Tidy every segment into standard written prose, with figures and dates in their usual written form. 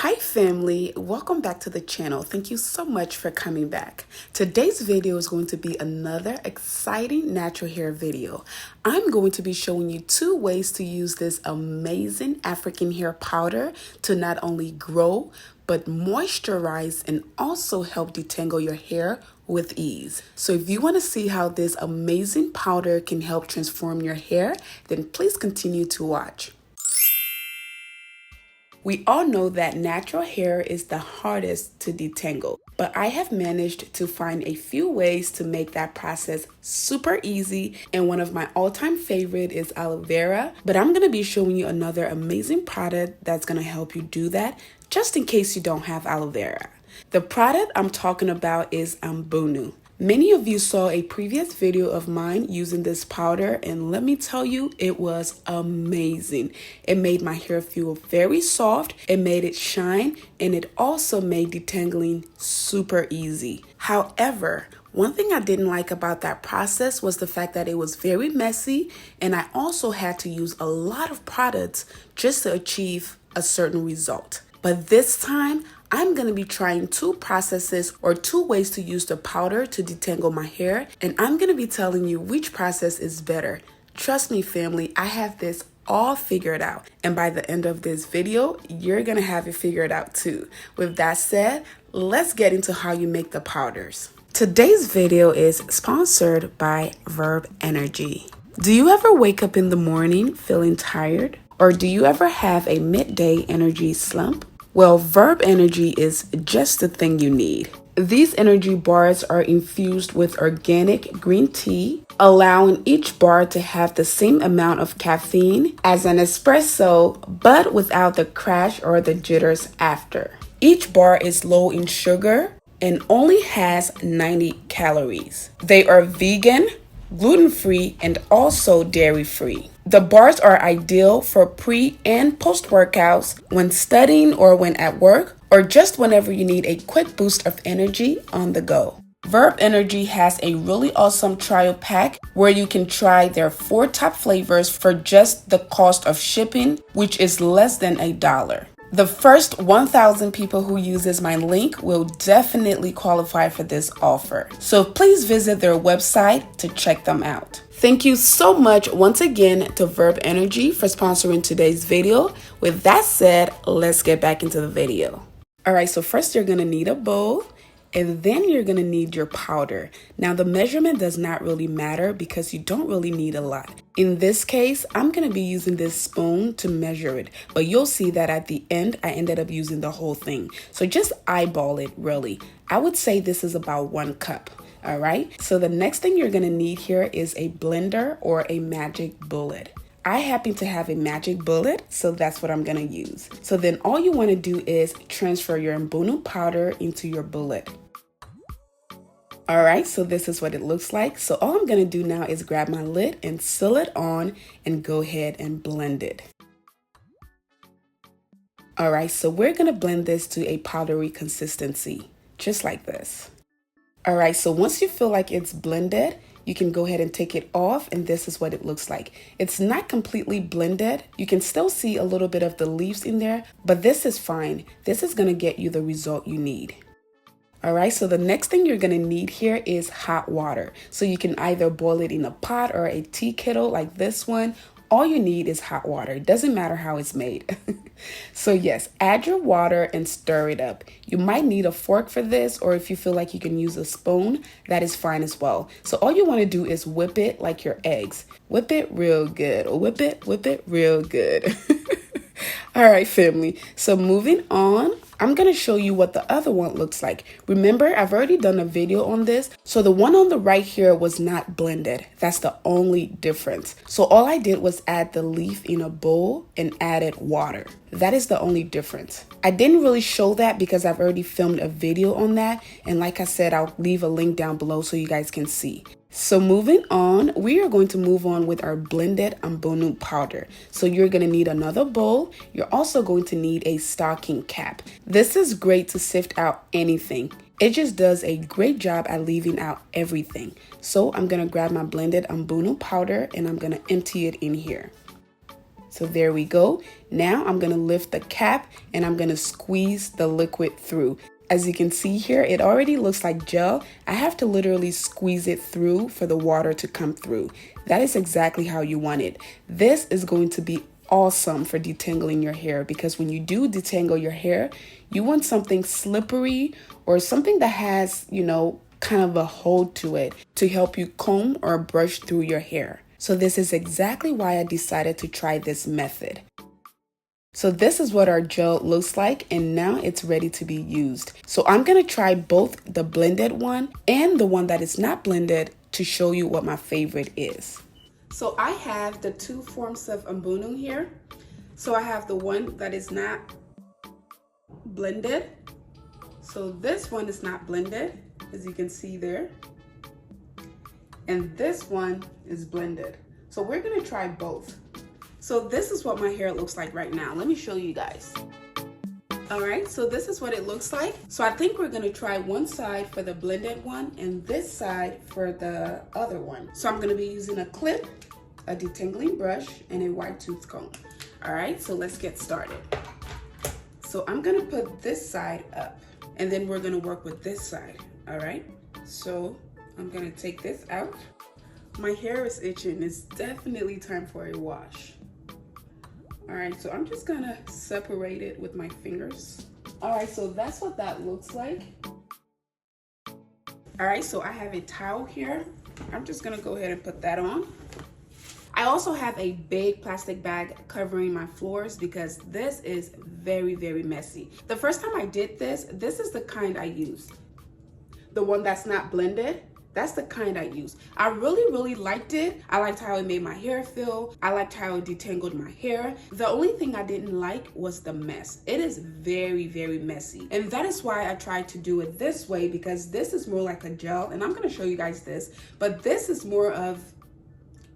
Hi family, welcome back to the channel. Thank you so much for coming back. Today's video is going to be another exciting natural hair video. I'm going to be showing you 2 ways to use this amazing African hair powder to not only grow, but moisturize and also help detangle your hair with ease. So if you want to see how this amazing powder can help transform your hair, then please continue to watch. We all know that natural hair is the hardest to detangle, but I have managed to find a few ways to make that process super easy, and one of my all-time favorite is aloe vera, but I'm going to be showing you another amazing product that's going to help you do that, just in case you don't have aloe vera. The product I'm talking about is Gono. Many of you saw a previous video of mine using this powder, and let me tell you, it was amazing. It made my hair feel very soft, it made it shine, and it also made detangling super easy. However, one thing I didn't like about that process was the fact that it was very messy, and I also had to use a lot of products just to achieve a certain result. But this time, I'm going to be trying 2 processes or 2 ways to use the powder to detangle my hair, and I'm going to be telling you which process is better. Trust me, family, I have this all figured out, and by the end of this video, you're going to have it figured out too. With that said, let's get into how you make the powders. Today's video is sponsored by Verb Energy. Do you ever wake up in the morning feeling tired? Or do you ever have a midday energy slump? Well, Verb Energy is just the thing you need. These energy bars are infused with organic green tea, allowing each bar to have the same amount of caffeine as an espresso, but without the crash or the jitters after. Each bar is low in sugar and only has 90 calories. They are vegan, gluten-free, and also dairy-free. The bars are ideal for pre and post workouts, when studying or when at work, or just whenever you need a quick boost of energy on the go. Verb Energy has a really awesome trial pack where you can try their 4 top flavors for just the cost of shipping, which is less than $1. The first 1,000 people who uses my link will definitely qualify for this offer. So please visit their website to check them out. Thank you so much once again to Verb Energy for sponsoring today's video. With that said, let's get back into the video. Alright, so first you're going to need a bowl. And then you're going to need your powder. Now the measurement does not really matter because you don't really need a lot. In this case, I'm going to be using this spoon to measure it, but you'll see that at the end, I ended up using the whole thing. So just eyeball it really. I would say this is about 1 cup. All right. So the next thing you're going to need here is a blender or a magic bullet. I happen to have a magic bullet, so that's what I'm going to use. So then all you want to do is transfer your Gono powder into your bullet. All right, so this is what it looks like. So all I'm going to do now is grab my lid and seal it on and go ahead and blend it. All right, so we're going to blend this to a powdery consistency, just like this. All right, so once you feel like it's blended, you can go ahead and take it off, and this is what it looks like. It's not completely blended. You can still see a little bit of the leaves in there, but this is fine. This is going to get you the result you need. All right, so the next thing you're going to need here is hot water. So you can either boil it in a pot or a tea kettle like this one. All you need is hot water. It doesn't matter how it's made. So yes, add your water and stir it up. You might need a fork for this, or if you feel like you can use a spoon, that is fine as well. So all you want to do is whip it like your eggs. Whip it real good. Whip it real good. All right, family. So moving on, I'm going to show you what the other one looks like. Remember, I've already done a video on this. So the one on the right here was not blended. That's the only difference. So all I did was add the leaf in a bowl and added water. That is the only difference. I didn't really show that because I've already filmed a video on that. And like I said, I'll leave a link down below so you guys can see. So moving on, we are going to move on with our blended Gono powder. So you're going to need another bowl. You're also going to need a stocking cap. This is great to sift out anything. It just does a great job at leaving out everything. So I'm going to grab my blended Gono powder and I'm going to empty it in here. So there we go. Now I'm gonna lift the cap and I'm gonna squeeze the liquid through. As you can see here, it already looks like gel. I have to literally squeeze it through for the water to come through. That is exactly how you want it. This is going to be awesome for detangling your hair, because when you do detangle your hair, you want something slippery or something that has, kind of a hold to it to help you comb or brush through your hair. So this is exactly why I decided to try this method. So this is what our gel looks like, and now it's ready to be used. So I'm gonna try both the blended one and the one that is not blended to show you what my favorite is. So I have the two forms of mbunu here. So I have the one that is not blended. So this one is not blended, as you can see there. And this one is blended. So we're gonna try both. So this is what my hair looks like right now. Let me show you guys. All right, so this is what it looks like. So I think we're gonna try one side for the blended one and this side for the other one. So I'm gonna be using a clip, a detangling brush, and a wide tooth comb. All right, so let's get started. So I'm gonna put this side up and then we're gonna work with this side, all right? So I'm gonna take this out. My hair is itching. It's definitely time for a wash. All right, so I'm just gonna separate it with my fingers. All right, so that's what that looks like. All right, so I have a towel here. I'm just gonna go ahead and put that on. I also have a big plastic bag covering my floors because this is very, very messy. The first time I did this, this is the kind I used. The one that's not blended. That's the kind I use. I really, really liked it. I liked how it made my hair feel. I liked how it detangled my hair. The only thing I didn't like was the mess. It is very, very messy. And that is why I tried to do it this way, because this is more like a gel. And I'm gonna show you guys this, but this is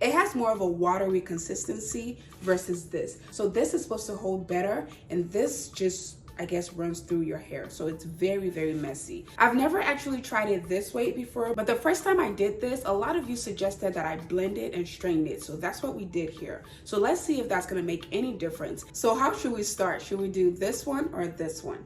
it has more of a watery consistency versus this. So this is supposed to hold better, and this just, I guess, runs through your hair. So it's very, very messy. I've never actually tried it this way before, but the first time I did this, a lot of you suggested that I blend it and strain it. So that's what we did here. So let's see if that's gonna make any difference. So how should we start? Should we do this one or this one?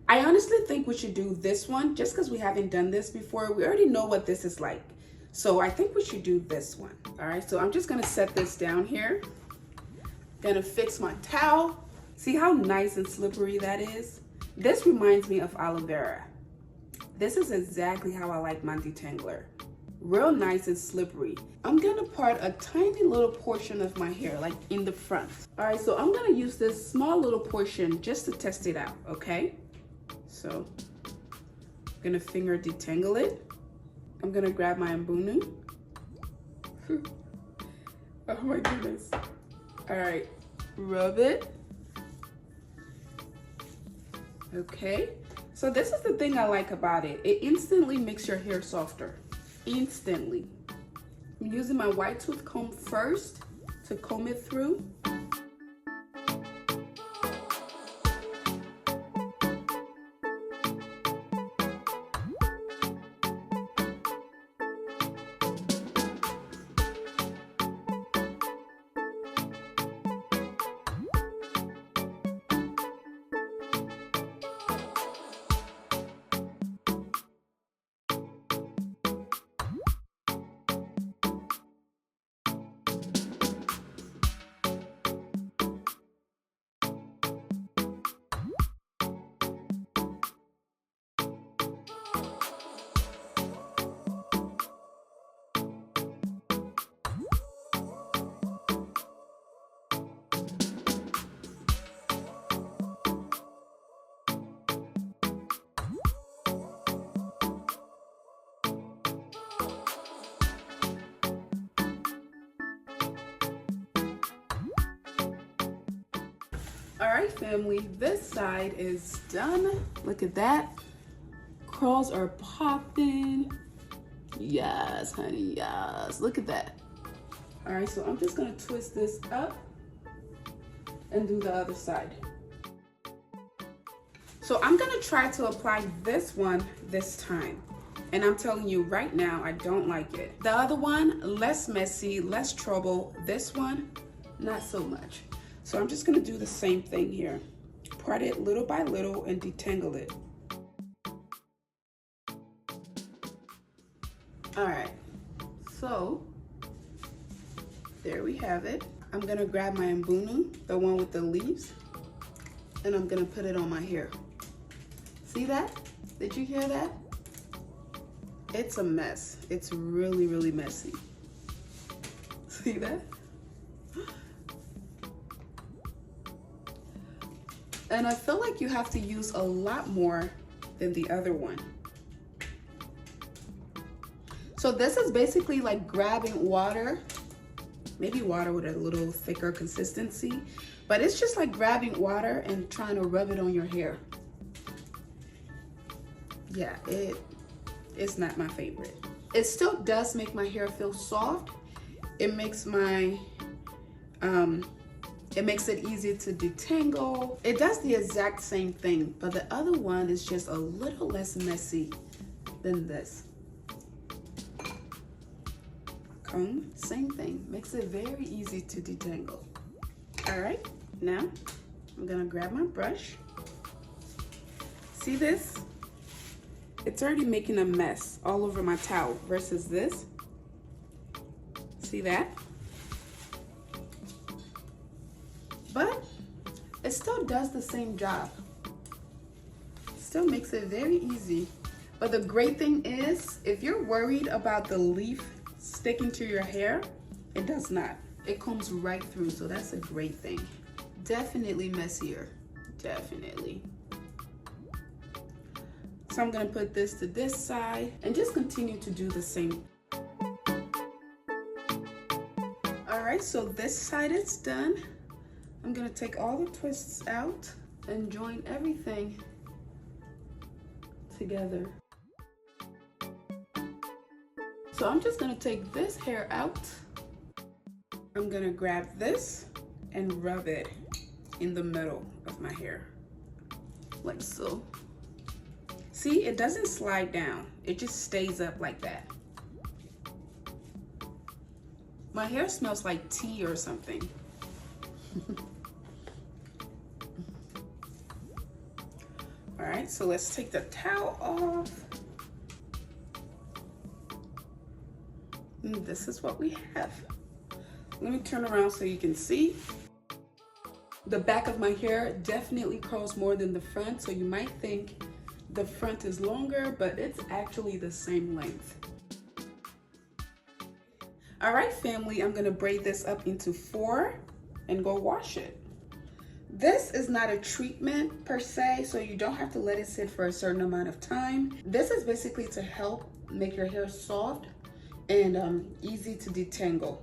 I honestly think we should do this one just because we haven't done this before. We already know what this is like. So I think we should do this one. All right, so I'm just gonna set this down here. Gonna fix my towel. See how nice and slippery that is? This reminds me of aloe vera. This is exactly how I like my detangler. Real nice and slippery. I'm gonna part a tiny little portion of my hair, like in the front. All right, so I'm gonna use this small little portion just to test it out, okay? So, I'm gonna finger detangle it. I'm gonna grab my mbunu. Oh my goodness. All right, rub it. Okay, so this is the thing I like about it. It instantly makes your hair softer, instantly. I'm using my wide tooth comb first to comb it through. All right, family, this side is done. Look at that. Curls are popping. Yes, honey, yes. Look at that. All right, so I'm just gonna twist this up and do the other side. So I'm gonna try to apply this one this time. And I'm telling you right now, I don't like it. The other one, less messy, less trouble. This one, not so much. So I'm just gonna do the same thing here. Part it little by little and detangle it. All right, so there we have it. I'm gonna grab my mbunu, the one with the leaves, and I'm gonna put it on my hair. See that? Did you hear that? It's a mess. It's really, really messy. See that? And I feel like you have to use a lot more than the other one. So this is basically like grabbing water, maybe water with a little thicker consistency, but it's just like grabbing water and trying to rub it on your hair. Yeah, it's not my favorite. It still does make my hair feel soft. It makes my, it makes it easy to detangle. It does the exact same thing, but the other one is just a little less messy than this. Comb, same thing, makes it very easy to detangle. All right, now I'm gonna grab my brush. See this? It's already making a mess all over my towel versus this. See that? But it still does the same job. Still makes it very easy. But the great thing is, if you're worried about the leaf sticking to your hair, it does not. It comes right through, so that's a great thing. Definitely messier, definitely. So I'm gonna put this to this side and just continue to do the same. All right, so this side is done. I'm gonna take all the twists out and join everything together. So I'm just gonna take this hair out. I'm gonna grab this and rub it in the middle of my hair, like so. See, it doesn't slide down. It just stays up like that. My hair smells like tea or something. All right, so let's take the towel off. And this is what we have. Let me turn around so you can see. The back of my hair definitely curls more than the front, so you might think the front is longer, but it's actually the same length. All right, family, I'm gonna braid this up into 4 and go wash it. This is not a treatment per se, so you don't have to let it sit for a certain amount of time. This is basically to help make your hair soft and easy to detangle.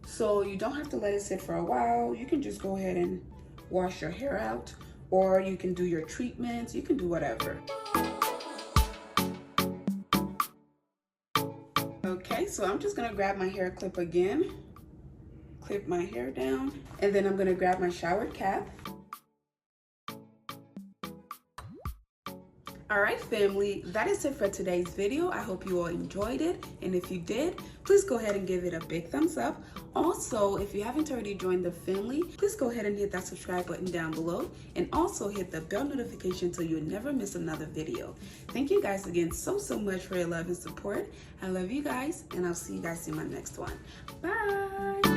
So you don't have to let it sit for a while. You can just go ahead and wash your hair out, or you can do your treatments. You can do whatever. Okay, so I'm just gonna grab my hair clip again, clip my hair down, and then I'm gonna grab my shower cap. All right, family, that is it for today's video. I hope you all enjoyed it, and if you did, please go ahead and give it a big thumbs up. Also, if you haven't already joined the family, please go ahead and hit that subscribe button down below, and also hit the bell notification so you never miss another video. Thank you guys again so much for your love and support. I love you guys, and I'll see you guys in my next one. Bye.